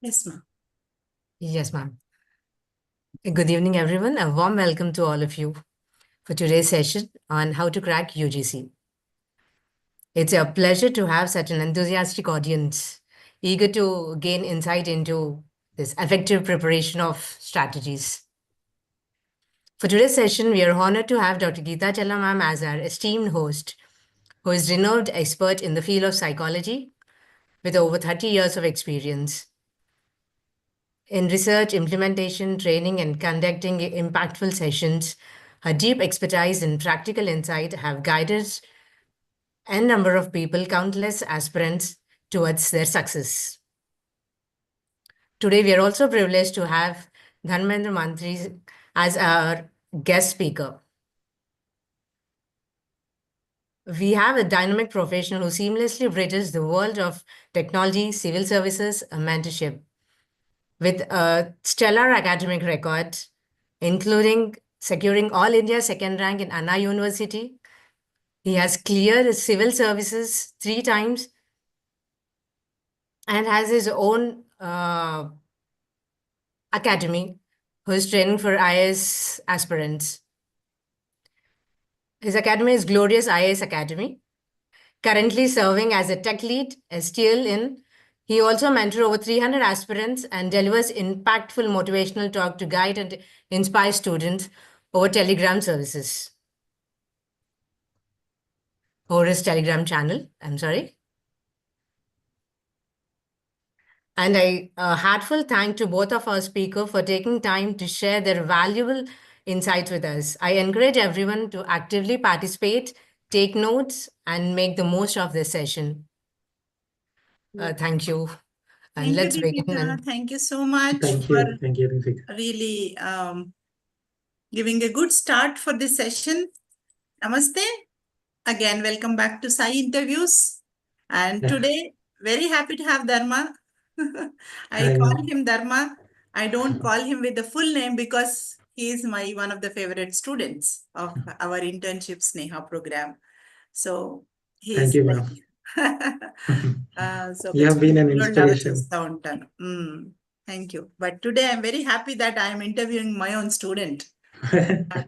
Yes, ma'am. Yes, ma'am. Good evening, everyone. A warm welcome to all of you for today's session on how to crack UGC. It's a pleasure to have such an enthusiastic audience, eager to gain insight into this effective preparation of strategies. For today's session, we are honored to have Dr. Geetha Challa ma'am as our esteemed host, who is renowned expert in the field of psychology with over 30 years of experience in research, implementation, training, and conducting impactful sessions. Her deep expertise and practical insight have guided a number of people, countless aspirants, towards their success. Today, we are also privileged to have Dharmendar Manti as our guest speaker. We have a dynamic professional who seamlessly bridges the world of technology, civil services, and mentorship with a stellar academic record, including securing All India second rank in Anna University. He has cleared his civil services 3 times and has his own academy who is training for IAS aspirants. His academy is Glorious IAS Academy, currently serving as a tech lead, still in. He also mentors over 300 aspirants and delivers impactful motivational talk to guide and inspire students over Telegram services. Over his Telegram channel, I'm sorry. And a heartfelt thank to both of our speakers for taking time to share their valuable insights with us. I encourage everyone to actively participate, take notes, and make the most of this session. Thank you. And Thank you, let's begin. Deepika. Thank you so much Thank for you. Thank you, Deepika. really giving a good start for this session. Namaste. Again, welcome back to Sai Interviews. And Yeah. today, very happy to have Dharma. I Hi, call ma'am. him Dharma. I don't call him with the full name because he is one of the favorite students of our internship Sneha program. So Thank he's you, like, ma'am. so You have been an inspiration. Thank you. But today I'm very happy that I'm interviewing my own student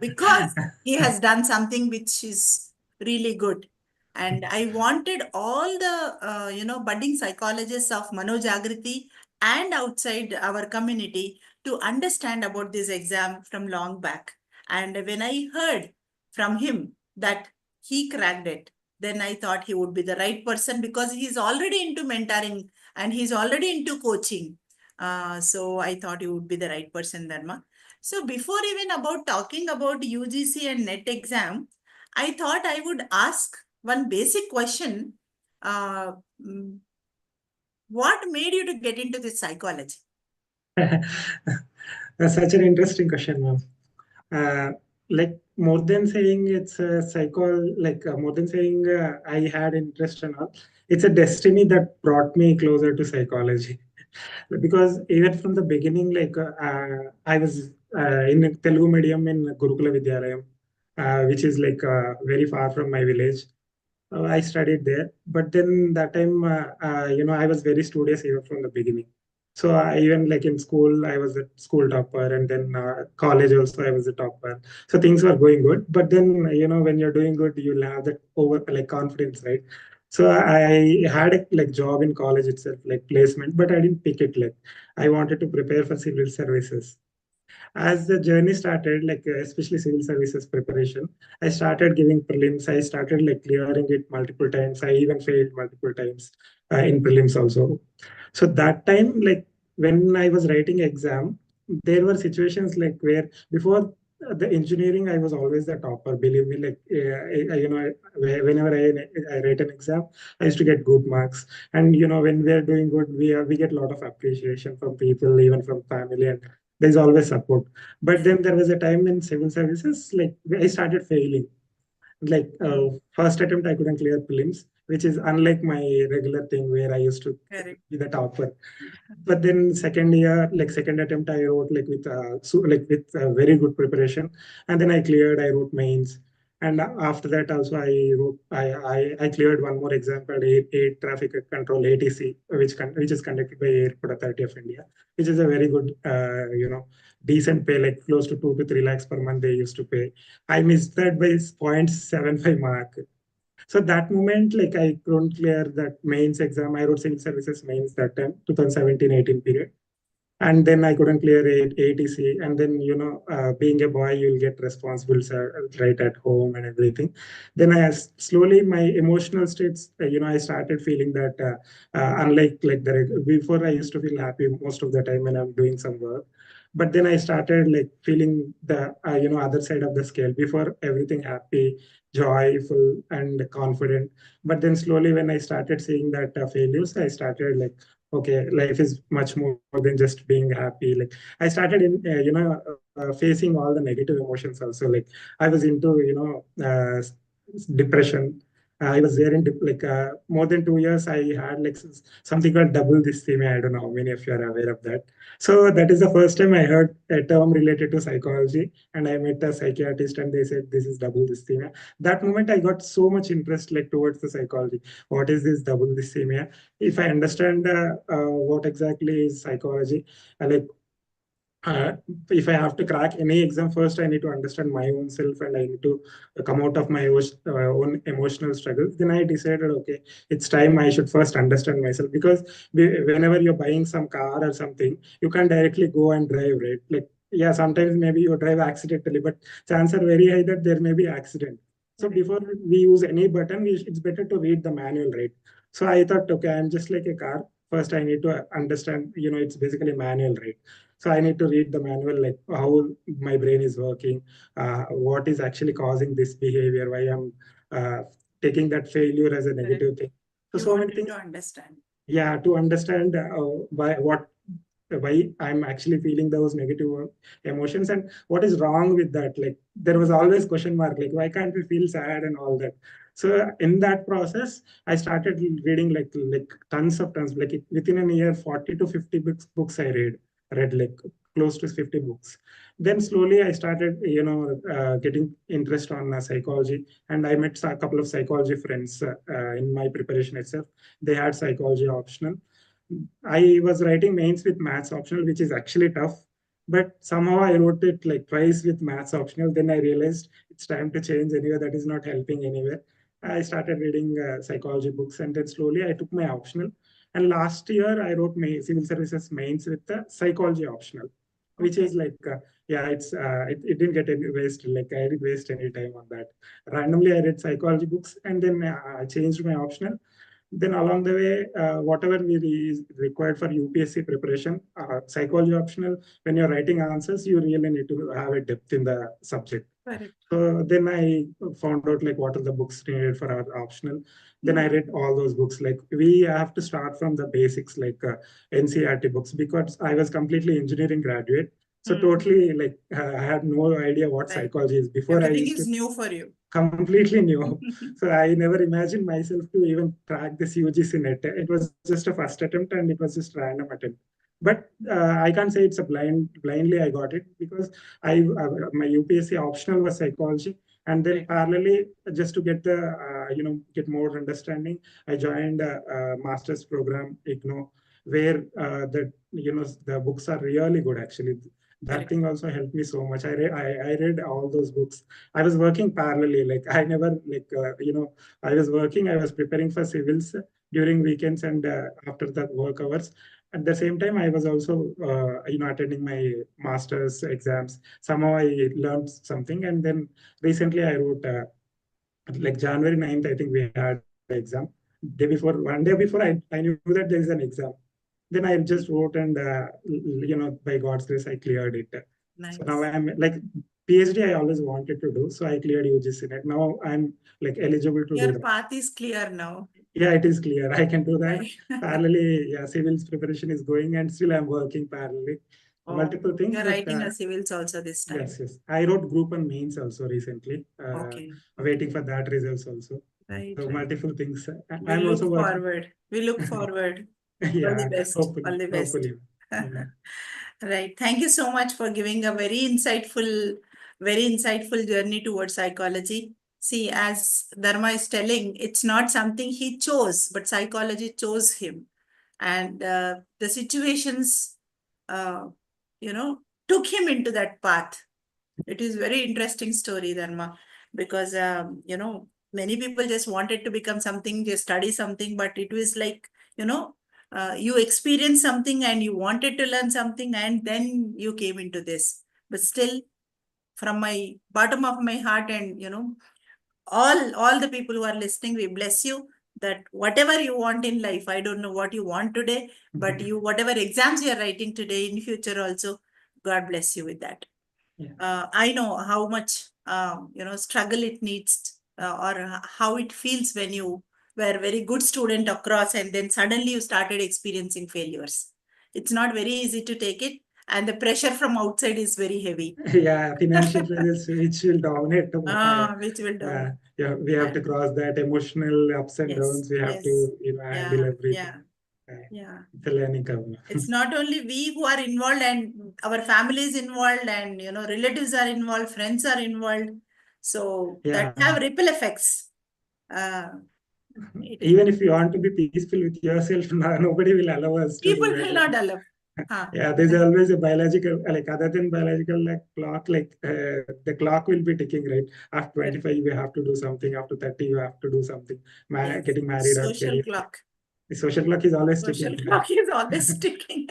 because he has done something which is really good. And I wanted all the, budding psychologists of Manojagrithi and outside our community to understand about this exam from long back. And when I heard from him that he cracked it, then I thought he would be the right person because he's already into mentoring and he's already into coaching. So I thought he would be the right person, Dharma. So before even about talking about UGC and NET exam, I thought I would ask one basic question. What made you to get into this psychology? That's such an interesting question, ma'am. Like more than saying it's a more than saying I had interest and all, it's a destiny that brought me closer to psychology. Because even from the beginning, I was in a Telugu medium in Gurukula Vidyalayam, which is very far from my village. I studied there, but then that time, I was very studious even from the beginning. So I even like in school, I was a school topper, and then college also I was a topper. So things were going good. But then when you're doing good, you'll have that over like confidence, right? So I had a like job in college itself, like placement, but I didn't pick it. Like I wanted to prepare for civil services. As the journey started, especially civil services preparation, I started giving prelims. I started like clearing it multiple times. I even failed multiple times in prelims also. So that time, like when I was writing exam, there were situations like where before the engineering, I was always the topper. Believe me, whenever I write an exam, I used to get good marks. And when we are doing good, we get a lot of appreciation from people, even from family, and there's always support. But then there was a time in civil services, like I started failing. First attempt, I couldn't clear prelims, which is unlike my regular thing where I used to be the topper. But then second year, like second attempt, I wrote like with very good preparation, and then I cleared. I wrote mains. And after that also I cleared one more exam called Air Traffic Control ATC, which is conducted by Airport Authority of India, which is a very good decent pay, like close to 2 to 3 lakhs per month they used to pay. I missed that by 0.75 mark. So that moment, like I couldn't clear that mains exam. I wrote civil services mains that time, 2017-18 period. And then I couldn't clear ATC. And then, being a boy, you'll get responsibilities right at home and everything. Then slowly my emotional states, I started feeling that unlike like before, I used to feel happy most of the time when I'm doing some work. But then I started like feeling the, other side of the scale. Before, everything happy, joyful, and confident. But then slowly when I started seeing that failures, I started like, okay, life is much more than just being happy. Like I started in facing all the negative emotions also. Like I was into depression. I was there in like more than 2 years. I had like something called double dysthymia. I don't know how many of you are aware of that. So that is the first time I heard a term related to psychology, and I met a psychiatrist, and they said this is double dysthymia. That moment, I got so much interest like towards the psychology. What is this double dysthymia? If I understand what exactly is psychology, like uh, if I have to crack any exam, first I need to understand my own self, and I need to come out of my own emotional struggles. Then I decided, okay, it's time I should first understand myself, because whenever you're buying some car or something, you can't directly go and drive, right? Like, yeah, sometimes maybe you drive accidentally, but chances are very high that there may be accident. So before we use any button, it's better to read the manual, right? So I thought, okay, I'm just like a car. First, I need to understand, it's basically manual, right? So I need to read the manual, like how my brain is working, what is actually causing this behavior, why I'm taking that failure as a negative thing. So You so many wanted things. to understand. Yeah, to understand why I'm actually feeling those negative emotions and what is wrong with that. Like there was always question mark, like why can't we feel sad and all that. So in that process, I started reading like tons, like within a year, 40 to 50 books I read like close to 50 books. Then slowly I started, getting interest on psychology, and I met a couple of psychology friends in my preparation itself. They had psychology optional. I was writing mains with maths optional, which is actually tough. But somehow I wrote it like twice with maths optional. Then I realized it's time to change anyway. That is not helping anywhere. I started reading psychology books, and then slowly I took my optional. And last year I wrote my civil services mains with the psychology optional, which Okay. is like, yeah, it didn't get any waste. Like I didn't waste any time on that. Randomly I read psychology books, and then I changed my optional. Then along the way, whatever is required for UPSC preparation, psychology optional, when you're writing answers, you really need to have a depth in the subject. Correct. So then I found out like what are the books needed for our optional. Then I read all those books. Like we have to start from the basics, like NCERT books, because I was completely engineering graduate. So totally like I had no idea what Right. psychology is. Before I Everything used is to new for you. completely new. So I never imagined myself to even crack this UGC NET. It was just a first attempt, and it was just random attempt. But I can't say it's a blindly I got it, because my UPSC optional was psychology, and then Right. parallelly, just to get the get more understanding, I joined a master's program IGNO, where the books are really good actually. That Correct. thing also helped me so much. I read all those books. I was working parallelly. Like I never like I was working. I was preparing for civils during weekends and after the work hours. At the same time, I was also attending my master's exams. Somehow I learned something, and then recently I wrote like January 9th, I think we had an exam. One day before, I knew that there is an exam. Then I just wrote, and by God's grace, I cleared it. Nice. So now I'm like PhD. I always wanted to do, so I cleared UGC NET. Now I'm like eligible to do Your that. path is clear now. Yeah, it is clear. I can do that. Right. Parallelly, yeah, civils preparation is going, and still I'm working parallelly. Multiple things, You're but writing a civils also this time. yes. I wrote group and mains also recently. Okay. Waiting for that results also. Right. So Right. multiple things. We I'm look also working. forward. We look forward. All the Yeah, best. All the best. hopefully. Mm. Right. Thank you so much for giving a very insightful journey towards psychology. See, as Dharma is telling, it's not something he chose, but psychology chose him. And the situations, uh, took him into that path. It is very interesting story, Dharma, because, many people just wanted to become something, just study something, but it was like, you experienced something and you wanted to learn something, and then you came into this. But still, from my bottom of my heart, and all the people who are listening, we bless you that whatever you want in life, I don't know what you want today, but you, whatever exams you are writing today, in future also, God bless you with that. Yeah. I know how much struggle it needs, or how it feels when you were a very good student across, and then suddenly you started experiencing failures. It's not very easy to take it, and the pressure from outside is very heavy. Yeah, financial pressures which will dominate. Which will down. Yeah, we have to cross that emotional ups and Yes, downs. We have yes, to, handle yeah, everything. yeah. It's a learning curve. It's not only we who are involved, and our family is involved, and relatives are involved, friends are involved. So that Yeah. have ripple effects. Even if you want to be peaceful with yourself, nobody will allow us to People do will that. not allow. Yeah, there's always a biological, like other than biological, like clock, like the clock will be ticking, right? After 25, you have to do something. After 30, you have to do something. Yes. Getting married or Social career. clock. The social clock is always Social ticking. clock is always ticking.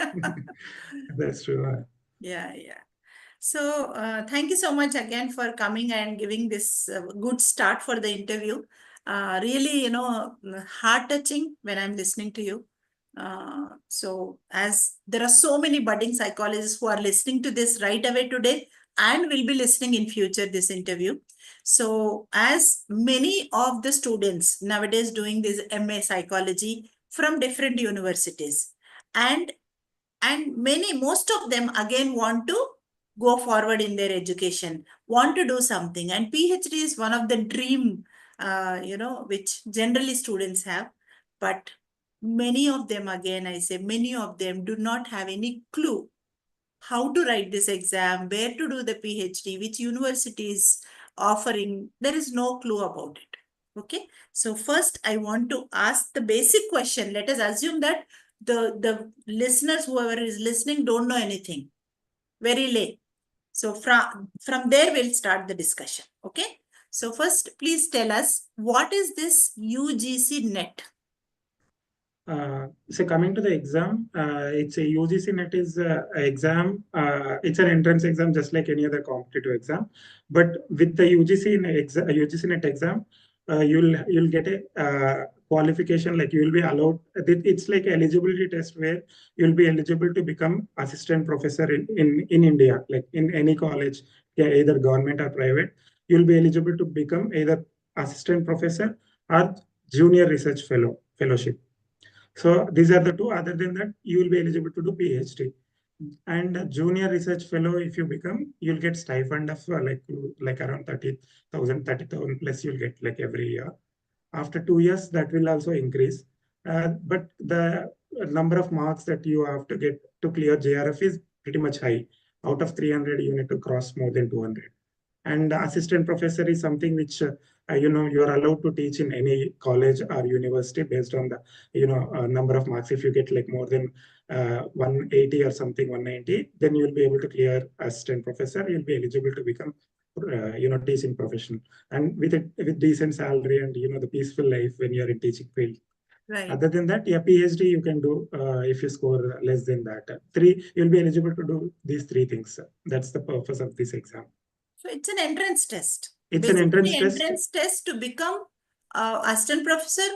That's true. Yeah, yeah. So thank you so much again for coming and giving this good start for the interview. Really, heart touching when I'm listening to you. So as there are so many budding psychologists who are listening to this right away today and will be listening in future this interview. So as many of the students nowadays doing this MA psychology from different universities, and most of them again want to go forward in their education, want to do something, and PhD is one of the dream, which generally students have. But many of them, again I say, many of them do not have any clue how to write this exam, where to do the PhD, which university is offering. There is no clue about it. Okay. So first I want to ask the basic question. Let us assume that the listeners, whoever is listening, don't know anything. Very late. So from there, we'll start the discussion. Okay. So first, please tell us, what is this UGC NET? So coming to the exam, it's a UGC NET is a exam. It's an entrance exam, just like any other competitive exam. But with the UGC NET exam, you'll get a qualification. Like you will be allowed. It's like an eligibility test where you'll be eligible to become assistant professor in India, like in any college, yeah, either government or private. You'll be eligible to become either assistant professor or junior research fellowship. So these are the two. Other than that, you will be eligible to do PhD. And a junior research fellow, if you become, you'll get stipend of like around 30,000 plus you'll get like every year. After 2 years, that will also increase. But the number of marks that you have to get to clear JRF is pretty much high. Out of 300, you need to cross more than 200. And assistant professor is something which you are allowed to teach in any college or university based on the number of marks. If you get like more than 180 or something, 190, then you'll be able to clear assistant professor. You'll be eligible to become teaching profession, and with decent salary and the peaceful life when you're in teaching field. Right. Other than that, yeah, PhD you can do if you score less than that. You'll be eligible to do these three things. That's the purpose of this exam. So it's an entrance test. It's an Basically, entrance test to become assistant professor,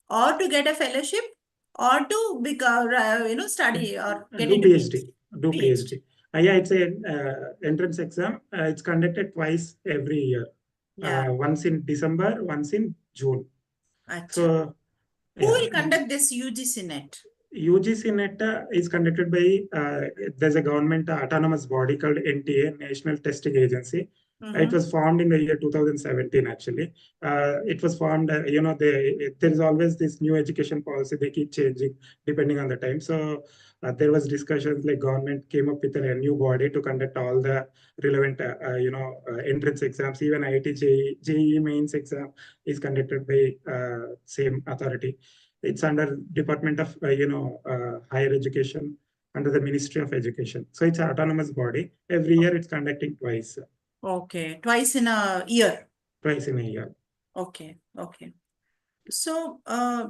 or to get a fellowship, or to become, study or get do into PhD. Do PhD. PhD. Yeah, it's an entrance exam. It's conducted twice every year. Yeah. Once in December, once in June. Achha. So, who will conduct this UGC NET? UGC NET is conducted by there's a government autonomous body called NTA, National Testing Agency. It was formed in the year 2017. Actually, it was formed. There is always this new education policy. They keep changing depending on the time. So there was discussions like government came up with a new body to conduct all the relevant, entrance exams. Even IIT JEE mains exam is conducted by same authority. It's under Department of Higher Education under the Ministry of Education. So it's an autonomous body. Every year it's conducting twice. Okay, twice in a year. Twice in a year. Okay, okay. So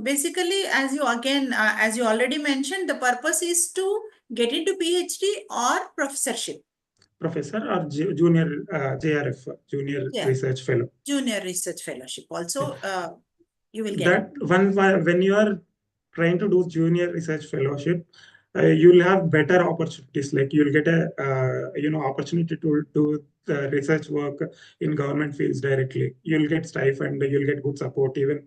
basically, as you already mentioned, the purpose is to get into PhD or professorship. Professor or junior JRF, Junior Research Fellow. Junior Research Fellowship also you will get. That when you are trying to do Junior Research Fellowship, you'll have better opportunities. Like you'll get a opportunity to do the research work in government fields directly. You'll get stipend, you'll get good support. Even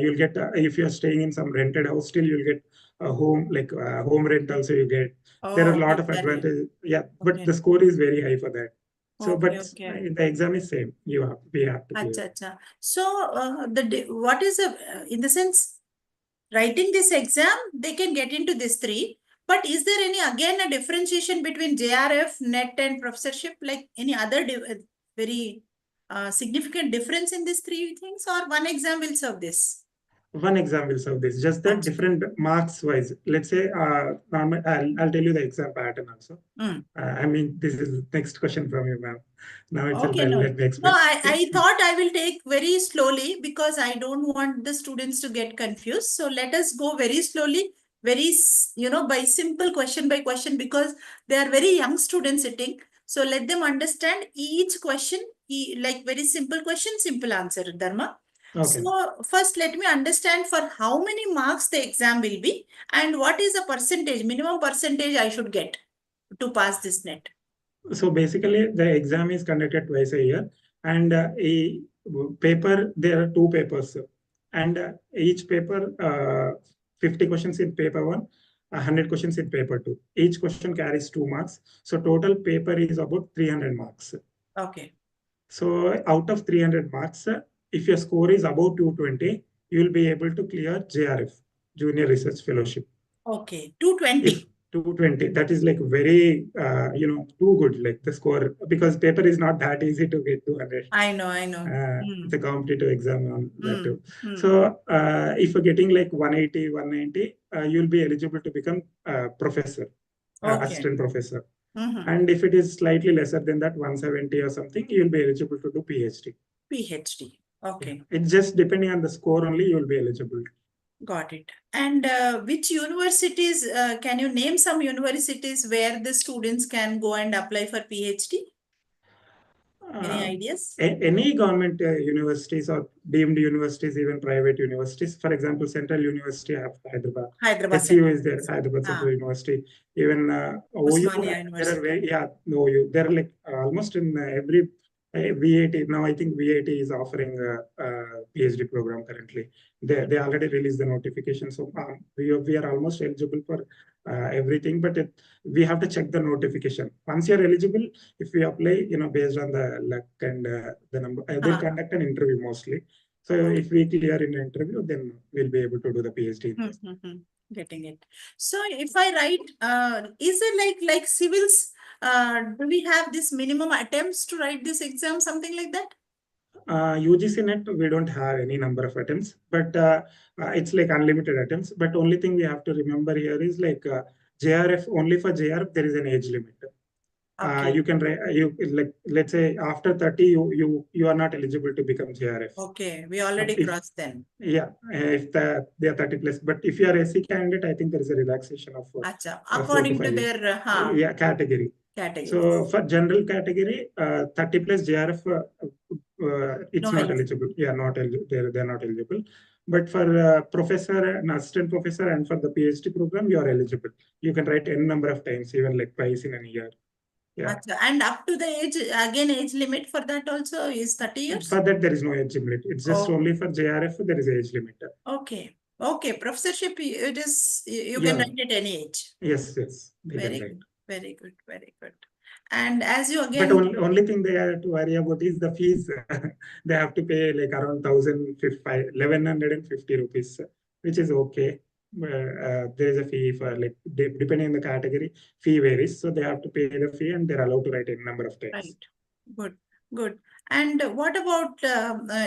you'll get if you're staying in some rented house, still you'll get a home, like home rent also you get. There are a lot of advantages. Yeah, but the score is very high for that. So, the exam is same. We have to clear. So, what is in the sense, writing this exam, they can get into this 3. But is there again a differentiation between JRF, NET and professorship? Like any other very significant difference in these 3 things, or one exam will serve this? One exam will serve this, just that different marks wise. Let's say, I'll tell you the exam pattern also. I mean, this is next question from you, ma'am. Now it's let me explain. No, I thought I will take very slowly because I don't want the students to get confused. So let us go very slowly, very, by simple question by question, because they are very young students sitting. So let them understand each question, like very simple question, simple answer, Dharma. Okay. So first, let me understand for how many marks the exam will be and what is the minimum percentage I should get to pass this NET. So basically, the exam is conducted twice a year, and a paper, there are 2 papers, and each paper, 50 questions in paper 1, 100 questions in paper 2. Each question carries 2 marks. So total paper is about 300 marks. Okay. So out of 300 marks, if your score is above 220, you will be able to clear JRF, Junior Research Fellowship. Okay, 220. 220, that is like very, too good, like the score, because paper is not that easy to get 200. I know. It's a competitive exam on that too. So if you're getting like 180, 190, you'll be eligible to become professor, assistant professor. And if it is slightly lesser than that, 170 or something, you'll be eligible to do PhD. PhD. Okay. Yeah. It's just depending on the score only, you'll be eligible. Got it. And which universities, can you name some universities where the students can go and apply for PhD? Any ideas? Any government universities or deemed universities, even private universities. For example, Central University of Hyderabad. HU is there, Hyderabad Central University. Even OU, there are OU. They're like almost in every VIT. Now I think VIT is offering a PhD program currently. They already released the notification. So we are almost eligible for everything, but we have to check the notification. Once you're eligible, if we apply, based on the luck and the number, they'll conduct an interview mostly. So if we clear in an interview, then we'll be able to do the PhD. Getting it. So if I write, is it like civils? Do we have this minimum attempts to write this exam, something like that? UGC NET, we don't have any number of attempts, but it's like unlimited attempts. But only thing we have to remember here is like JRF, only for JRF, there is an age limit. Okay. You can, like, let's say after 30, you are not eligible to become JRF. Okay, we already crossed then. Yeah, if they are 30 plus. But if you are SC candidate, I think there is a relaxation of according to their category. So for general category, 30 plus JRF, it's not eligible. Yeah, not eligible. They're not eligible. But for professor and assistant professor and for the PhD program, you are eligible. You can write n number of times, even like twice in a year. Yeah. And up to the age limit for that also is 30 years? For that, there is no age limit. It's just only for JRF, there is age limit. Okay. Okay. Professorship, it is, you can write at any age. Yes. Very good. And as you again... But only thing they have to worry about is the fees. They have to pay like around 1,150 rupees, which is okay. there is a fee for like depending on the category, fee varies. So they have to pay the fee and they're allowed to write a number of times. Right. Good. Good. And what about,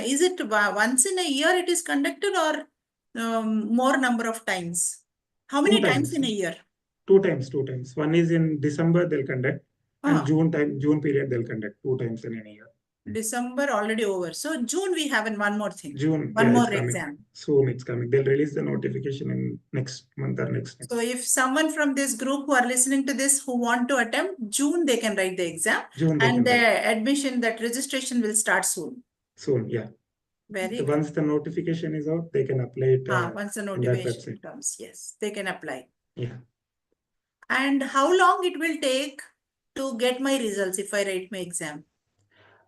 is it once in a year it is conducted or more number of times? How many times in a year? Two times. One is in December they'll conduct, and June period they'll conduct 2 times in a year. December already over. So June we have one more thing. June, one more it's coming. exam. Soon it's coming. They'll release the notification in next month or next. So if someone from this group who are listening to this who want to attempt June, they can write the exam. And the admission, that registration will start soon. Soon, yeah. Very good. Once the notification is out, they can apply it. Once the notification comes, yes, they can apply. Yeah. And how long it will take to get my results if I write my exam?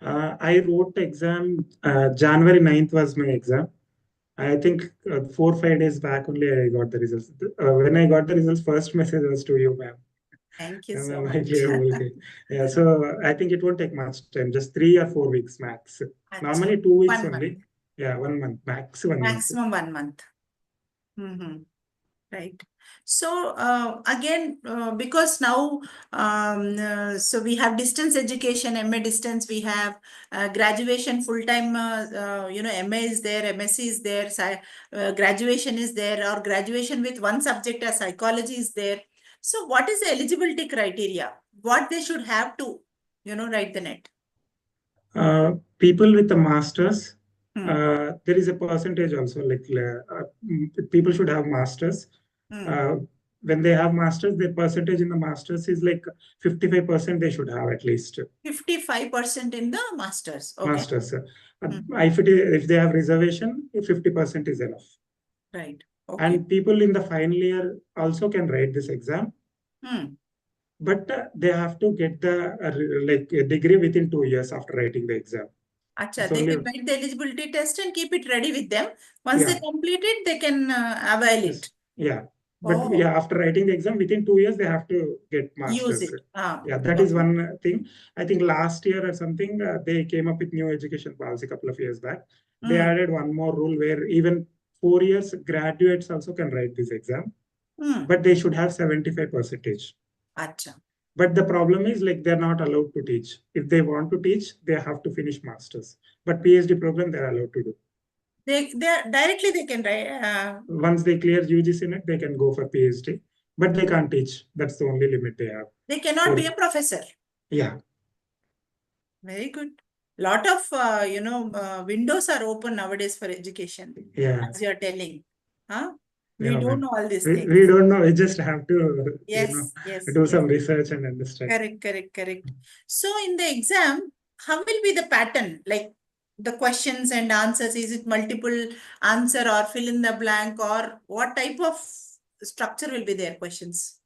I wrote the exam, January 9th was my exam. I think 4 or 5 days back only I got the results. When I got the results, first message was to you, ma'am. Thank you so much. Yeah, so I think it won't take much time, just 3 or 4 weeks max. Normally 2 weeks only. Yeah, 1 month, maximum 1 month. Right. So again, because now, so we have distance education, MA distance, we have graduation full-time, MA is there, MSc is there, graduation is there, or graduation with one subject as psychology is there. So what is the eligibility criteria? What they should have to, write the NET? People with a master's, there is a percentage also, like people should have masters. When they have masters, their percentage in the masters is like 55% they should have at least. 55% in the masters. Okay. Masters. If they have reservation, 50% is enough. Right. Okay. And people in the final year also can write this exam. But they have to get the a degree within 2 years after writing the exam. Achha, they can write the eligibility test and keep it ready with them. Once they complete it, they can avail it. Yeah. But after writing the exam, within 2 years, they have to get masters. Use it. Yeah, that is one thing. I think last year or something, they came up with new education policy a couple of years back. They added one more rule where even 4 years graduates also can write this exam. But they should have 75%. Achha. But the problem is like they're not allowed to teach. If they want to teach, they have to finish masters. But PhD program, they're allowed to do. They directly they can write. Once they clear UGC NET, they can go for PhD. But they can't teach. That's the only limit they have. They cannot be a professor. Yeah. Very good. Lot of, windows are open nowadays for education. Yeah. As you're telling. We don't know all these things. We don't know. We just have to do some research and understand. Correct. So in the exam, how will be the pattern? Like the questions and answers, is it multiple answer or fill in the blank, or what type of structure will be there questions?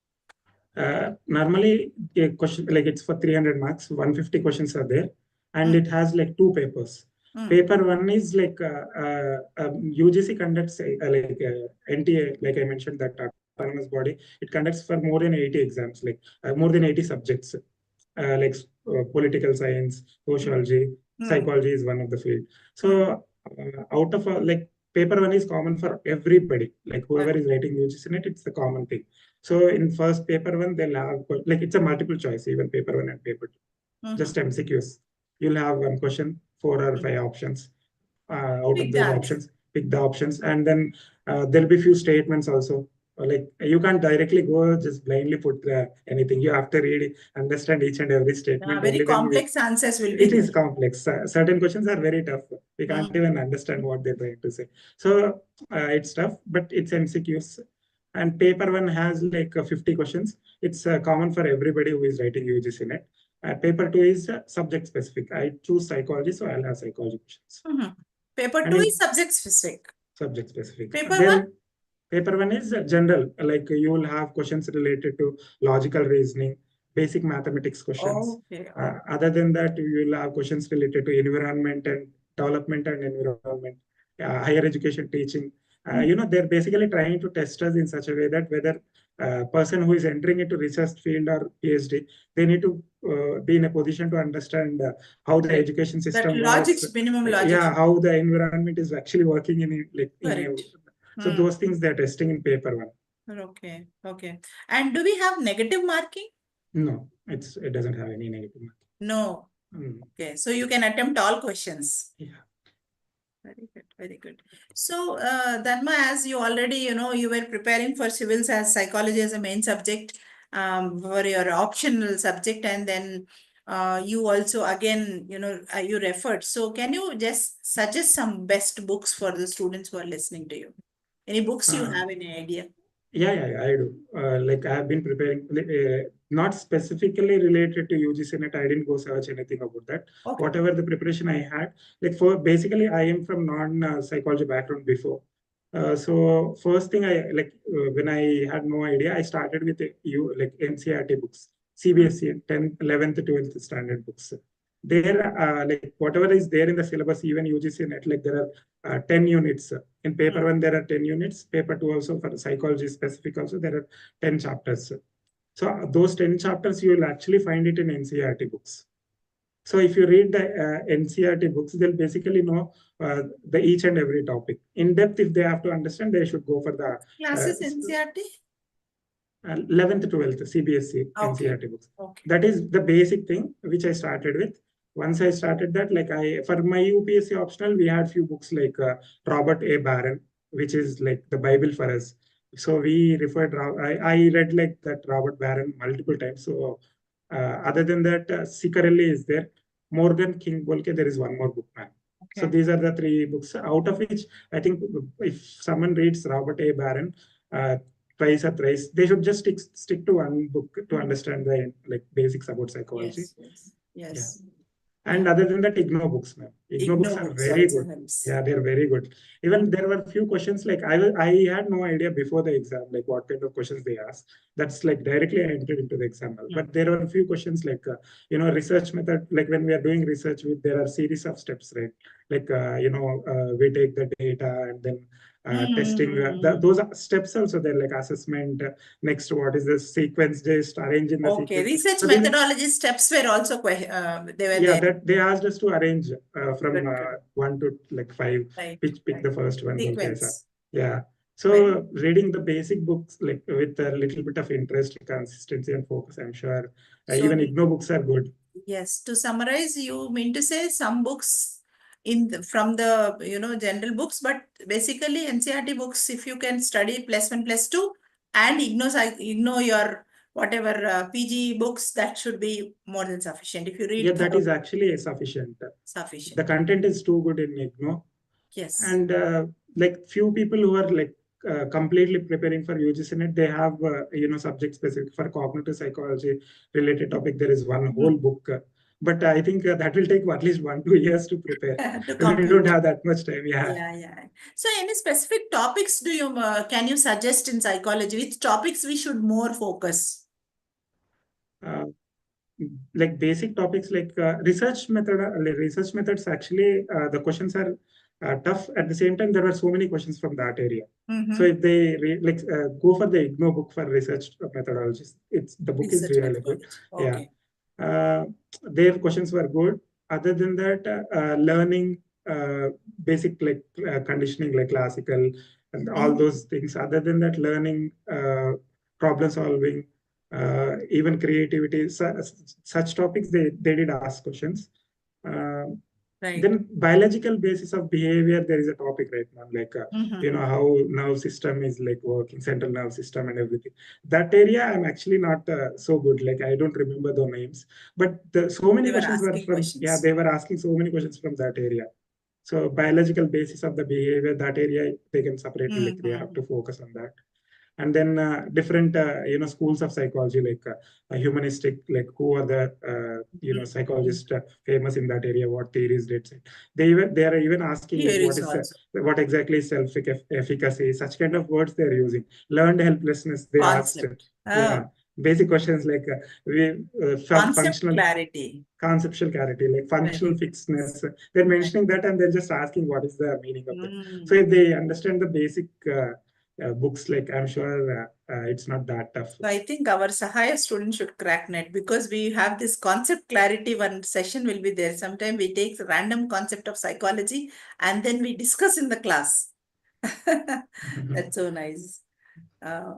Normally a question, like it's for 300 marks, 150 questions are there, and it has like 2 papers. Paper 1 is like UGC conducts NTA, like I mentioned, that autonomous body. It conducts for more than 80 exams, like more than 80 subjects, like political science, sociology, psychology is one of the field. So out of like paper 1 is common for everybody, like whoever is writing UGC NET, it's the common thing. So in first paper 1, they'll have like it's a multiple choice, even paper 1 and paper 2, just MCQs. You'll have one question, 4 or 5 options. Out of those options, pick the options, and then there'll be few statements also. Like you can't directly go just blindly put anything. You have to read, understand each and every statement. Very complex answers will be. It is complex. Certain questions are very tough. We can't even understand what they're trying to say. So it's tough, but it's MCQs. And paper 1 has like 50 questions. It's common for everybody who is writing UGC NET. Paper 2 is subject specific. I choose psychology, so I'll have psychology questions. Paper 2 is subject specific. Subject specific. Paper 1? Paper 1 is general. Like you will have questions related to logical reasoning, basic mathematics questions. Other than that, you will have questions related to environment and development and environment, higher education teaching. They're basically trying to test us in such a way that whether a person who is entering into research field or PhD, they need to be in a position to understand how the education system works. Minimum logic. Yeah, how the environment is actually working in So those things they're testing in paper one. Okay. Okay. And do we have negative marking? No, it doesn't have any negative marking. No. Okay. So you can attempt all questions. Yeah. Very good. Very good. So, Dharma, as you already, you were preparing for civils as psychology as a main subject, for your optional subject, and then you also again, you referred. So, can you just suggest some best books for the students who are listening to you? Any books you have any idea? Yeah, I do. Like I have been preparing, not specifically related to UGC NET. I didn't go search anything about that. Okay. Whatever the preparation I had, like for basically, I am from non-psychology background before. So first thing when I had no idea, I started with NCERT books, CBSE 10th, 11th, 12th standard books. There, like whatever is there in the syllabus, even UGC NET, like there are 10 units. In paper one, there are 10 units. Paper two also for psychology specific also, there are 10 chapters. So those 10 chapters, you will actually find it in NCERT books. So if you read the NCERT books, they'll basically know the each and every topic. In depth, if they have to understand, they should go for the Classes NCERT? 11th, 12th, CBSE, Okay. NCERT books. Okay. That is the basic thing which I started with. Once I started that, for my UPSC optional, we had few books like Robert A. Barron, which is like the Bible for us. So we referred, I read like that Robert Barron multiple times. So other than that, Cicarelli is there. Morgan King Bolke, there is one more book, man. So Okay. these are the three books, out of which I think if someone reads Robert A. Barron, twice or thrice, they should just stick to one book to understand the basics about psychology. Yes. And other than that, IGNO books, ma'am. IGNO books are very good. Helps. Yeah, they're very good. Even there were few questions like I had no idea before the exam, like what kind of questions they ask. That's like directly I entered into the exam. But there were a few questions like, research method, like when we are doing research there are series of steps, right? Like, we take the data and then testing. Those steps also there, like assessment. Next, what is the sequence, just arrange in the Okay. sequence. Research So methodology steps were also they were there. that they asked us to arrange from Good. 1 to 5. Right. Pick the first one. Sequence. Yeah. So reading the basic books with a little bit of interest, consistency, and focus, I'm sure even IGNO books are good. Yes. To summarize, you mean to say some books from the general books, but basically NCERT books, if you can study +1, +2, and ignore your whatever PG books, that should be more than sufficient. If you read, yeah, that is actually sufficient. The content is too good in IGNO. Yes. And few people who are completely preparing for UGC NET, they have subject specific for cognitive psychology related topic. There is one whole book. But I think that will take at least 1-2 years to prepare. We don't have that much time. Yeah. So any specific topics can you suggest in psychology? Which topics we should more focus? Like basic topics like research methods, actually the questions are tough. At the same time, there are so many questions from that area. So if they go for the IGNO book for research methodologies, the book is really good. Okay. Yeah. Their questions were good. Other than that, learning basic conditioning, like classical and all those things. Other than that, learning problem solving, even creativity, such topics they did ask questions. Then biological basis of behavior, there is a topic right now, like how nerve system is working, central nerve system and everything. That area I'm actually not so good. Like I don't remember the names, but so many questions were from they were asking so many questions from that area. So biological basis of the behavior, that area they can separately they have to focus on that. And then different schools of psychology, like humanistic, like who are the psychologists famous in that area, what theories they are even asking what exactly is self-efficacy, such kind of words they're using. Learned helplessness, they asked. Basic questions like conceptual clarity, like functional fixedness. They're mentioning that and they're just asking what is the meaning of it. So if they understand the basic books, like I'm sure it's not that tough. So I think our Sahaya students should crack NET, because we have this concept clarity. One session will be there. Sometimes we take the random concept of psychology and then we discuss in the class. That's so nice. Uh,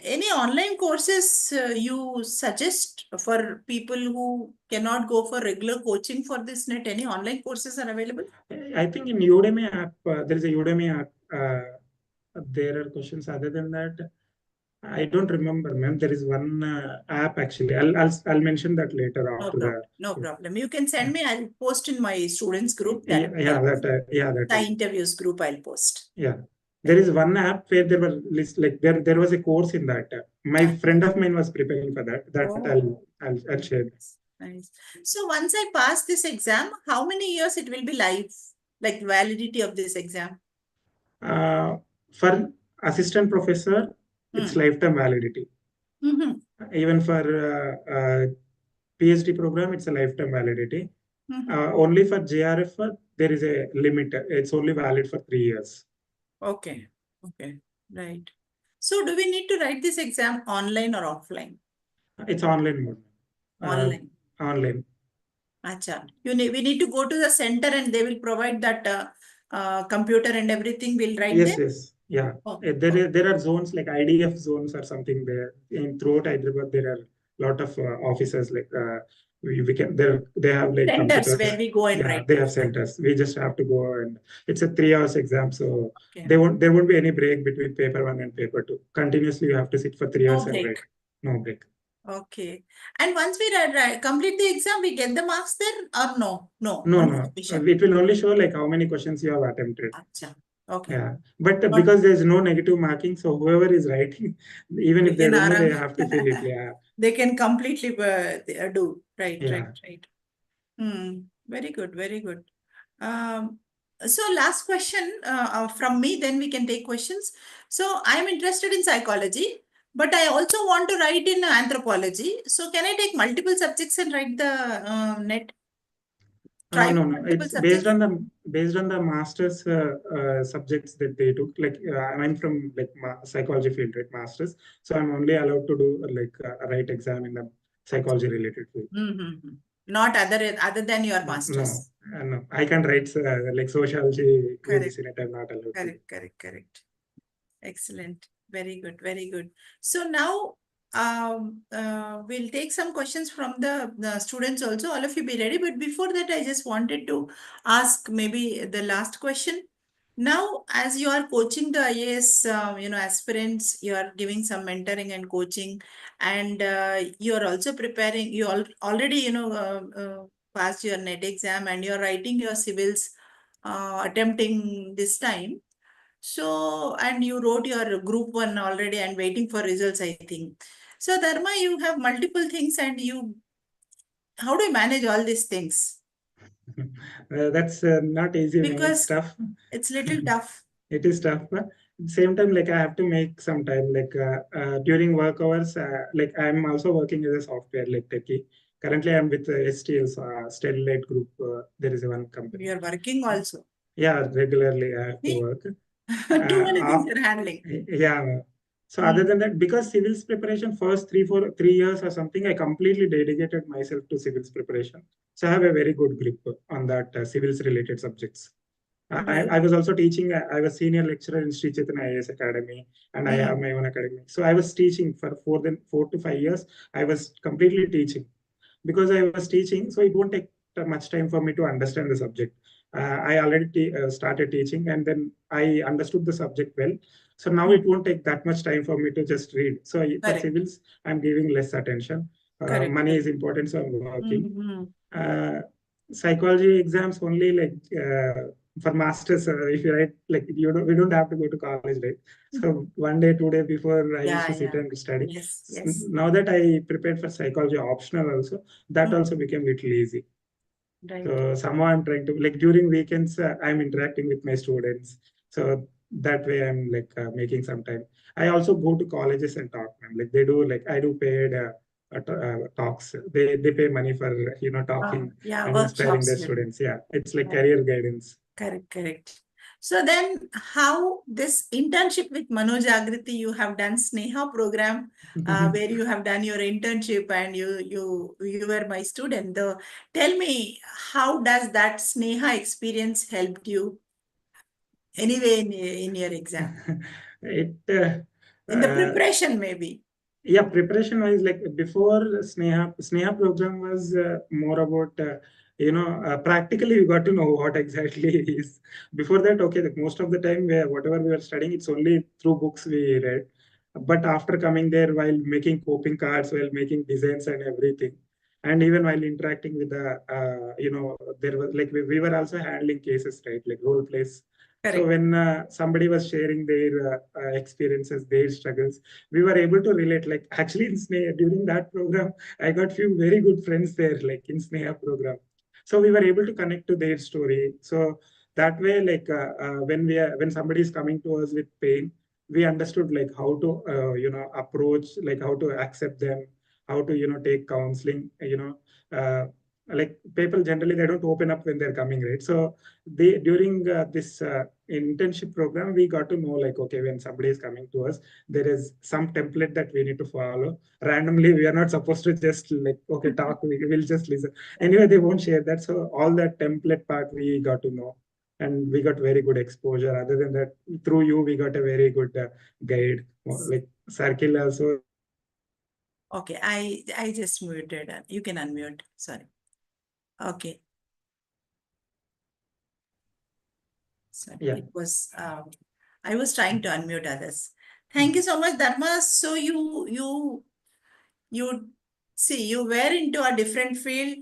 any online courses you suggest for people who cannot go for regular coaching for this net? Any online courses are available? I think in Udemy app, there is a Udemy app. There are questions other than that. I don't remember, ma'am. There is one app actually. I'll mention that later No after problem. the. No problem. You can send me. I'll post in my students group Yeah, that that the will. interviews group I'll post. Yeah, there is one app where there were list like there was a course in that. My friend of mine was preparing for that. That Oh, I'll share. nice. So once I pass this exam, how many years it will be live? Like validity of this exam? For assistant professor, it's Hmm. lifetime validity. Mm-hmm. Even for PhD program, it's a lifetime validity. Mm-hmm. Only for JRF, there is a limit. It's only valid for 3 years. Okay. Okay. Right. So do we need to write this exam online or offline? It's online mode. Online. Online. Acha. We need to go to the center and they will provide that computer and everything. We'll write Yes, there. yes. Yeah. Oh, There are zones like IDF zones or something there. In throughout Hyderabad, there are a lot of offices like we can they have like centers computers. where we go and Yeah, write they the have exam. centers. We just have to go and it's a 3 hours exam, so Okay. there won't be any break between paper 1 and paper 2. Continuously, you have to sit for 3 hours No and break. write. No break. Okay. And once we complete the exam, we get the marks there or no? No, No, only no. submission. It will only show like how many questions you have attempted. Acha. Okay. Yeah, but Not because there's no negative marking, so whoever is writing, even they if they can don't know, they aram. have to fill it. Yeah, They can completely do. Right, right, yeah. right. Very good, very good. So last question from me, then we can take questions. So I'm interested in psychology, but I also want to write in anthropology. So can I take multiple subjects and write the net? Try No, for no. multiple It's based subjects? on the master's subjects that they took. Like I'm from like psychology field, right? Masters. So I'm only allowed to do like a write exam in the psychology related field. Mm-hmm. Not other than your No, masters. no. I can write like sociology, Correct, UGC NET. I'm not allowed to. correct, correct, correct. Excellent. Very good. Very good. So now we'll take some questions from the students also. All of you be ready. But before that, I just wanted to ask maybe the last question. Now, as you are coaching the IAS, aspirants, you are giving some mentoring and coaching, and you are also preparing. You already, passed your NET exam, and you are writing your civils, attempting this time. So, and you wrote your group one already and waiting for results, I think. So, Dharma, you have multiple things and how do you manage all these things? That's not easy, man. It's Because tough. it's little tough. It is tough, but at the same time, like I have to make some time. Like during work hours, like I'm also working as a software like techie. Currently, I'm with STS, Stellate Group. There is one company. You're working also. Yeah, regularly I have to See? work. Too many things Uh, you're handling. yeah. So other than that, because civils preparation first 3 years or something, I completely dedicated myself to civils preparation. So I have a very good grip on that civils related subjects. Right. I was also teaching. I was senior lecturer in Sri Chaitanya IAS Academy, and I have Mm. my own academy. So I was teaching for 4 to 5 years. I was completely teaching because I was teaching, so it won't take much time for me to understand the subject. I already started teaching, and then I understood the subject well. So now it Mm. won't take that much time for me to just read. So for Correct. civils, I'm giving less attention. Correct. Money Correct. is important, so I'm working. Mm-hmm. Psychology exams only like for masters. If you write like we don't have to go to college, right? So 1 day, 2 day before I used Yeah, to sit yeah. and study. Yes, yes. Now that I prepared for psychology optional also, that Mm. also became little easy. Right. So somehow I'm trying to like during weekends I'm interacting with my students. So that way I'm like making some time. I also go to colleges and talk, man. Like they do like I do paid talks. They pay money for talking Yeah, and inspiring workshops. their students. Yeah, it's like Right. career guidance. Correct, correct. So then how this internship with Manojagrithi you have done Sneha program where you have done your internship and you were my student. Tell me how does that Sneha experience helped you? anyway in your exam? It In the preparation, maybe. Yeah, preparation wise, like before Sneha program was more about practically you got to know what exactly it is. Before that, okay, like most of the time whatever we were studying, it's only through books we read. But after coming there, while making coping cards, while making designs and everything, and even while interacting with the there was like we were also handling cases, right, like role plays. So Correct. when somebody was sharing their experiences, their struggles, we were able to relate. Like actually in Sneha, during that program, I got few very good friends there, like in Sneha program. So we were able to connect to their story. So that way, like when somebody is coming to us with pain, we understood like how to approach, like how to accept them, how to take counseling. Like people generally they don't open up when they're coming, right? So they during this internship program, we got to know like okay, when somebody is coming to us, there is some template that we need to follow. Randomly, we are not supposed to just like, okay, talk, we will just listen. Anyway, they won't share that. So all that template part we got to know. And we got very good exposure. Other than that, through you, we got a very good guide. Like Circle also. Okay, I just muted. You can unmute. Sorry. Okay. Sorry, Yeah. it was I was trying to unmute others. Thank you so much, Dharma. So you see, you were into a different field,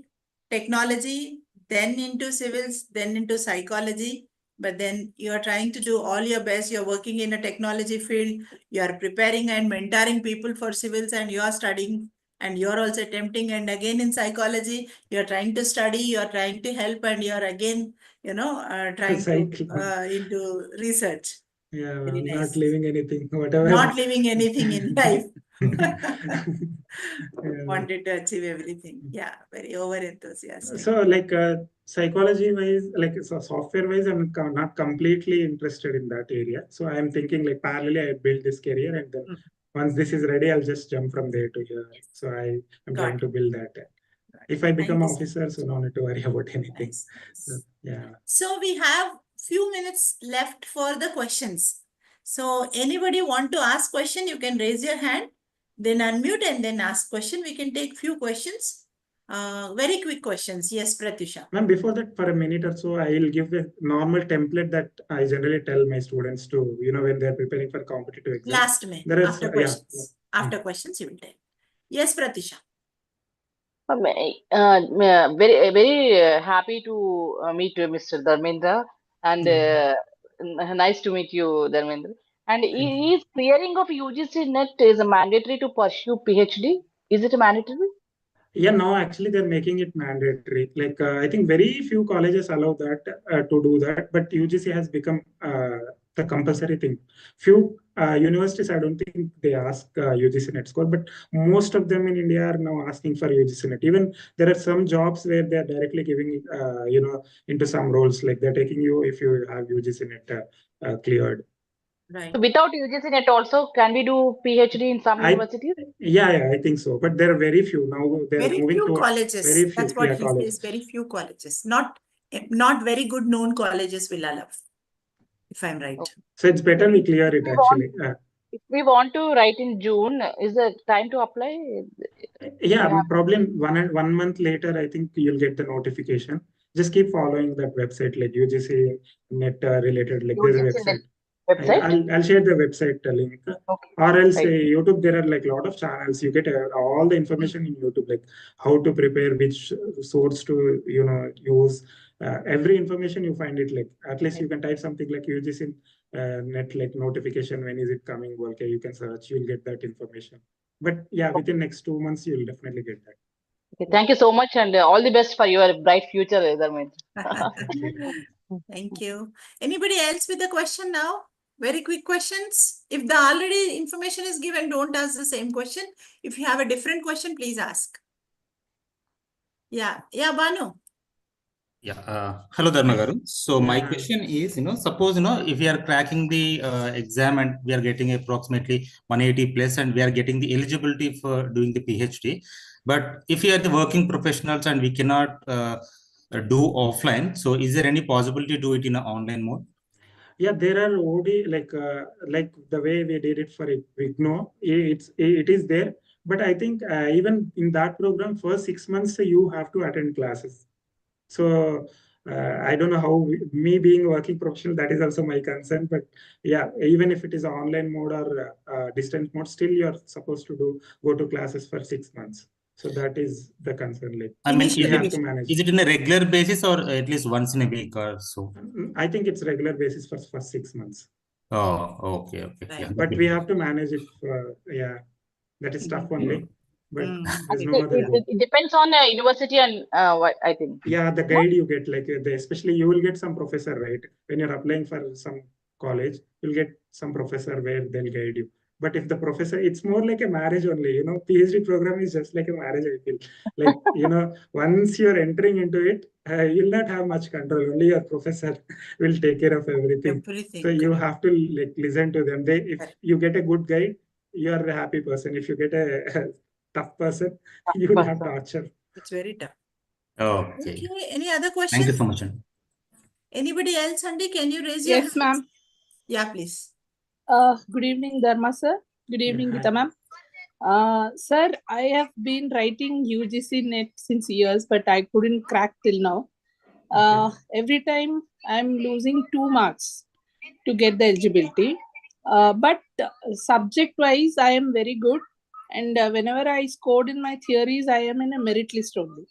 technology, then into civils, then into psychology, but then you are trying to do all your best. You're working in a technology field, you are preparing and mentoring people for civils, and you are studying, and you're also attempting, and again in psychology, you're trying to study, you're trying to help, and you're again, trying to into research. Yeah, Very I'm not nice. leaving anything, whatever. Not leaving anything in life. Yeah. Wanted to achieve everything. Yeah, very over enthusiastic. So, like psychology wise, like so software wise, I'm not completely interested in that area. So, I'm thinking like parallelly, I build this career, and then once this is ready, I'll just jump from there to here. Yes. So, I'm Got trying it. to build that. Got If it. I Thank become you an so officer, much. so no need to worry about anything. Nice, So, nice. yeah. So we have few minutes left for the questions. So anybody want to ask question, you can raise your hand, then unmute and then ask question. We can take few questions. Very quick questions. Yes, Pratyusha. Ma'am, before that, for a minute or so, I'll give a normal template that I generally tell my students to, when they're preparing for competitive exam. Last minute, There is, after questions. After questions, you will tell. Yes, Pratyusha. Very, very happy to meet Mr. Dharmendra, and nice to meet you, Dharmendra. And is clearing of UGC NET is mandatory to pursue PhD? Is it mandatory? Yeah, now actually they're making it mandatory. Like I think very few colleges allow that to do that, but UGC has become the compulsory thing. Few universities, I don't think they ask UGC NET score, but most of them in India are now asking for UGC NET. Even there are some jobs where they're directly giving, into some roles, like they're taking you if you have UGC NET cleared. Right. So without UGC NET also, can we do PhD in some universities? Yeah, I think so. But there are very few now. They're Very moving few to colleges. very few. That's what he colleges. says. Very few colleges. Not very good known colleges will allow, if I'm right. Okay. So it's better we clear it actually. If we want to write in June, is the time to apply? Yeah, probably 1 month later, I think you'll get the notification. Just keep following that website, like UGC Net related. Like there's a UGC NET website. website? I'll share the website link. Okay. Or else Right. YouTube, there are like a lot of channels. You get all the information in YouTube, like how to prepare, which source to use. Every information you find it, like at least you can type something like UGC Net, like notification, when is it coming? Okay, you can search, you'll get that information. But yeah, within next 2 months, you'll definitely get that. Okay, thank you so much, and all the best for your bright future, Dharmendra. Thank you. Anybody else with a question now? Very quick questions. If the already information is given, don't ask the same question. If you have a different question, please ask. Yeah, Banu. Yeah. Hello, Dharma Garu. So my question is, suppose, if we are cracking the exam and we are getting approximately 180 plus and we are getting the eligibility for doing the PhD, but if we are the working professionals and we cannot do offline, so is there any possibility to do it in an online mode? Yeah, there are OD like the way we did it for IGNO, it is there. But I think even in that program, for 6 months you have to attend classes. So I don't know how me being a working professional, that is also my concern. But yeah, even if it is online mode or distance mode, still you're supposed to go to classes for 6 months. So that is the concern. Like I mean, we Initially, have to manage. is it in a regular basis or at least once in a week or so? I think it's regular basis for 6 months. Oh, okay, okay. Right. Yeah. But we have to manage it. Yeah, that is tough only. But there's no other way. It depends on university and what I think. Yeah, the guide you get, like especially you will get some professor, right? When you're applying for some college, you'll get some professor where they'll guide you. But if the professor, it's more like a marriage only, PhD program is just like a marriage, I feel. Like, once you're entering into it, you'll not have much control. Only your professor will take care of everything. everything. So you have to like listen to them. If you get a good guide, you're a happy person. If you get a tough person, you will have torture. It's very tough. Okay. Okay, any other questions? Thank you so much. Anybody else, Andy? Can you raise your Yes, hand? ma'am. Yeah, please. Good evening, Dharma sir. Good evening, hi. Geetha ma'am. Sir, I have been writing UGC NET since years, but I couldn't crack till now. Every time I'm losing 2 marks to get the eligibility. But subject-wise, I am very good. And whenever I scored in my theories, I am in a merit list only.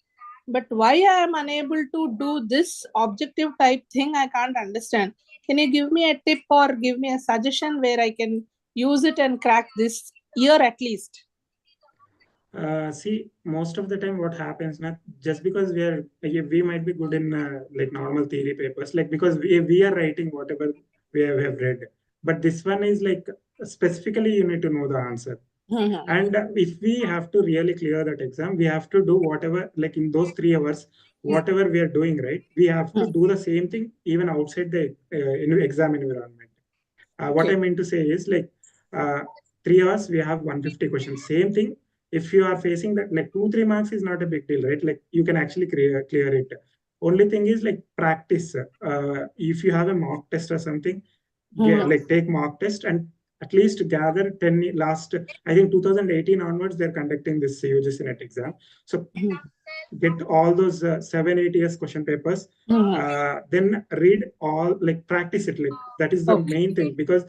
But why I am unable to do this objective type thing, I can't understand. Can you give me a tip or give me a suggestion where I can use it and crack this year at least? See, most of the time what happens, not just because we might be good in like normal theory papers, like because we are writing whatever we have read. But this one is like specifically you need to know the answer. And if we have to really clear that exam, we have to do whatever, like in those 3 hours, whatever we are doing, right? We have to do the same thing even outside the exam environment. What I mean to say is like 3 hours, we have 150 questions. Same thing. If you are facing that, like 2-3 marks is not a big deal, right? Like you can actually clear it. Only thing is like practice. If you have a mock test or something, like take mock test and at least gather 10 last, I think 2018 onwards, they're conducting this UGC NET exam. So get all those 7-8 years question papers, then read all, like practice it. Like that is the main thing, because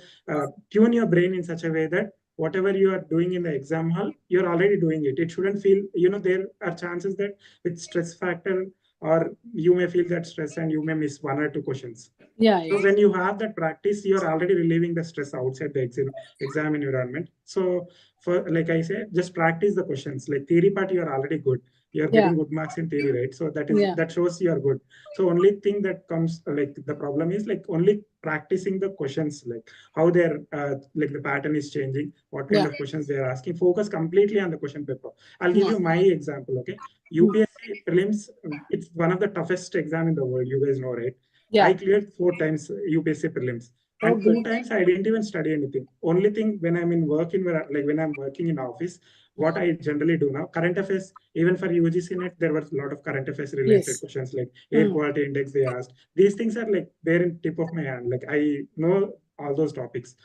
tune your brain in such a way that whatever you are doing in the exam hall, you're already doing it. It shouldn't feel, there are chances that with stress factor, or you may feel that stress and you may miss 1 or 2 questions. So when you have that practice, you're already relieving the stress outside the exam environment. So for, like I say, just practice the questions. Like theory part, you're already good. You're getting good marks in theory, right? So that shows you're good. So only thing that comes, like the problem is like only practicing the questions, like how they're like the pattern is changing, what kind of questions they're asking. Focus completely on the question paper. I'll give you my example. Okay, UPSC prelims, it's one of the toughest exam in the world. You guys know, right? I cleared 4 times UPSC prelims, and 2 times I didn't even study anything. Only thing, when I'm in work like when I'm working in office, what I generally do now, current affairs, even for UGC NET, there were a lot of current affairs related questions, like air quality index they asked. These things are like there in tip of my hand. Like I know all those topics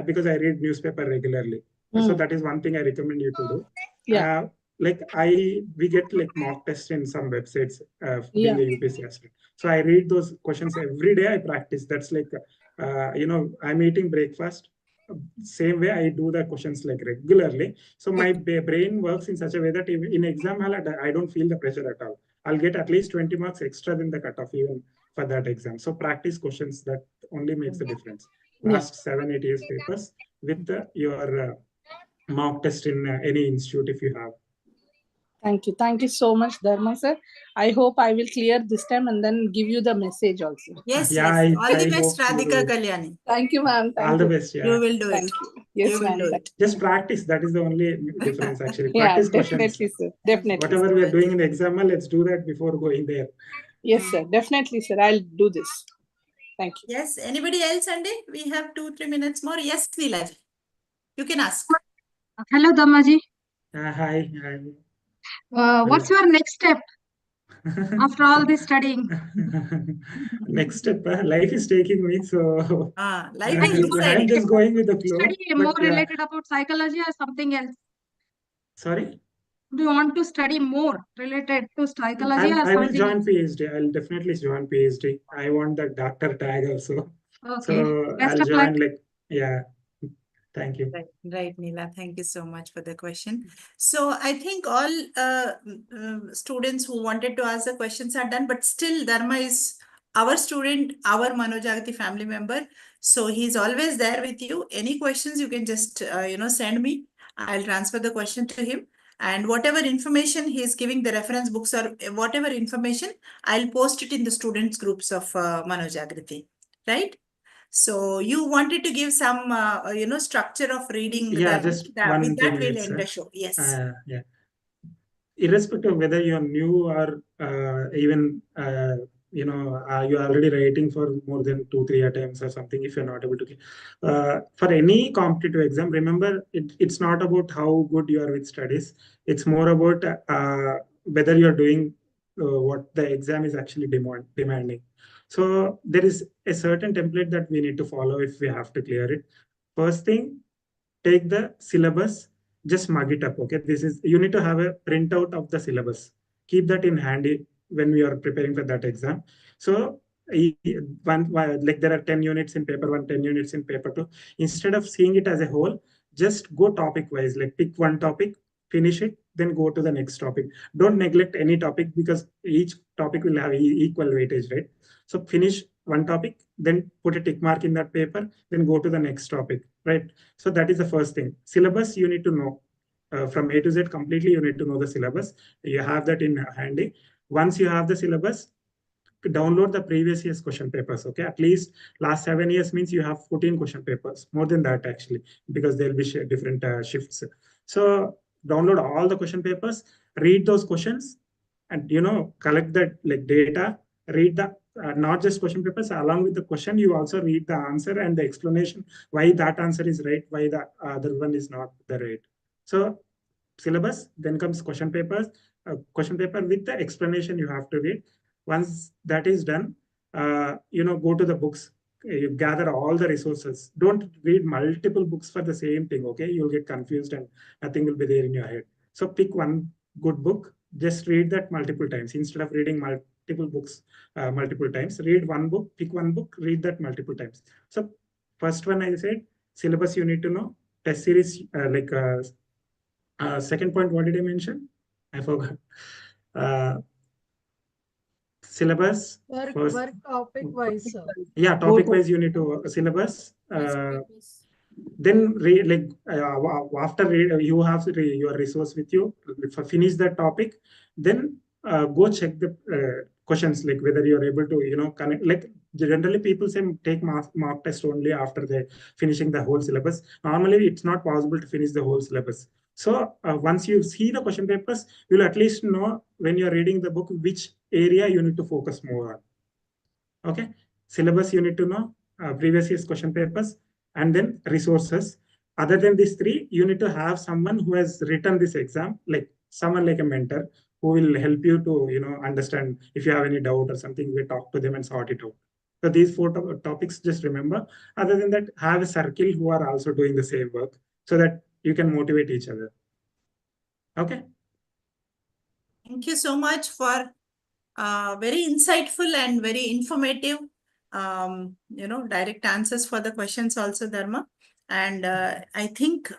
because I read newspaper regularly. So that is one thing I recommend you to do. Like we get like mock tests in some websites being a UPSC aspirant. So I read those questions every day. I practice. That's like, I'm eating breakfast. Same way I do the questions like regularly. So my brain works in such a way that in exam hall, I don't feel the pressure at all. I'll get at least 20 marks extra than the cutoff even for that exam. So practice questions, that only makes the difference. Last 7-8 years papers with your mock test in any institute if you have. Thank you. Thank you so much, Dharma sir. I hope I will clear this time and then give you the message also. Yes, Yeah, yes. All the I best, hope you Radhika do. Kalyani. Thank you, ma'am. All the best. Yeah. You will do it. Thank you. Yes, You will ma'am. do it. Just practice. That is the only difference, actually. Yeah, Practice questions. definitely, sir. Definitely. Whatever we are doing in the exam, let's do that before going there. Yes, sir. Definitely, sir. I'll do this. Thank you. Yes. Anybody else, Andy? We have 2-3 minutes more. Yes, Neelaj. You can ask. Hello, Damaji. Hi. What's your next step? after all this studying? Next step, life is taking me, so Life is you I am deciding. just going with the flow. study more related about psychology or something else? Sorry? Do you want to study more related to psychology or I will something join else? PhD. I'll definitely join PhD. I want the doctor tag also. Okay. So Best I'll of luck. join like, yeah. Thank you. Right, Neela. Thank you so much for the question. So I think all students who wanted to ask the questions are done, but still Dharma is our student, our Manojagrithi family member. So he's always there with you. Any questions you can just send me. I'll transfer the question to him. And whatever information he is giving, the reference books or whatever information, I'll post it in the students groups of Manojagrithi. Right? So you wanted to give some, structure of reading. Yeah, just one, With 2 that, we'll minutes. end the show. Yes. Yeah. Irrespective of whether you're new or even you're already writing for more than 2-3 attempts or something, if you're not able to for any competitive exam, remember it's not about how good you are with studies. It's more about whether you're doing what the exam is actually demanding. So there is a certain template that we need to follow if we have to clear it. First thing, take the syllabus, just mug it up. Okay, you need to have a printout of the syllabus. Keep that in handy when we are preparing for that exam. So like there are 10 units in paper 1, 10 units in paper 2. Instead of seeing it as a whole, just go topic wise. Like pick one topic, finish it, then go to the next topic. Don't neglect any topic because each topic will have equal weightage, right? So finish one topic, then put a tick mark in that paper, then go to the next topic, right? So that is the first thing. Syllabus you need to know. From A to Z completely, you need to know the syllabus. You have that in handy. Once you have the syllabus, download the previous year's question papers. Okay, at least last 7 years means you have 14 question papers, more than that actually, because there'll be different shifts. So download all the question papers, read those questions, and collect that like data. Read the not just question papers, along with the question you also read the answer and the explanation why that answer is right, why the other one is not the right. So syllabus, then comes question papers, question paper with the explanation you have to read. Once that is done, go to the books. You gather all the resources. Don't read multiple books for the same thing. Okay, you'll get confused and nothing will be there in your head. So pick one good book. Just read that multiple times instead of reading multiple books multiple times. Read one book. Pick one book. Read that multiple times. So first one I said syllabus you need to know. Test series second point, what did I mention? I forgot. Syllabus. Work topic wise. Yeah, topic wise you need to syllabus. Then after you have your resource with you. Finish that topic, then go check the questions, like whether you're able to connect. Like generally people say take mock test only after they finishing the whole syllabus. Normally it's not possible to finish the whole syllabus. So once you see the question papers, you'll at least know when you're reading the book which area you need to focus more on. Okay, syllabus you need to know, previous year's question papers, and then resources. Other than these three, you need to have someone who has written this exam, like someone like a mentor who will help you to understand. If you have any doubt or something, we talk to them and sort it out. So these four topics, just remember. Other than that, have a circle who are also doing the same work so that you can motivate each other. Okay. Thank you so much for very insightful and very informative, direct answers for the questions also, Dharma. And I think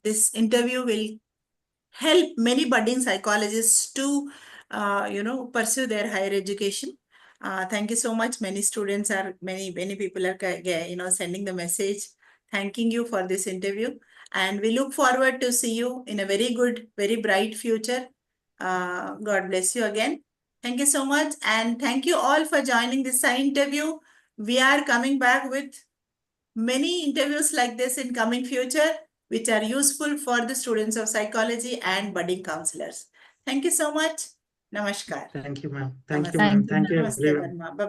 this interview will help many budding psychologists to, pursue their higher education. Thank you so much. Many people are, sending the message, thanking you for this interview. And we look forward to see you in a very good, very bright future. God bless you again. Thank you so much. And thank you all for joining this interview. We are coming back with many interviews like this in coming future, which are useful for the students of psychology and budding counselors. Thank you so much. Namaskar. Thank you, ma'am. Thank you, ma'am. Thank you, everyone. Namaste, Dharma. Bye.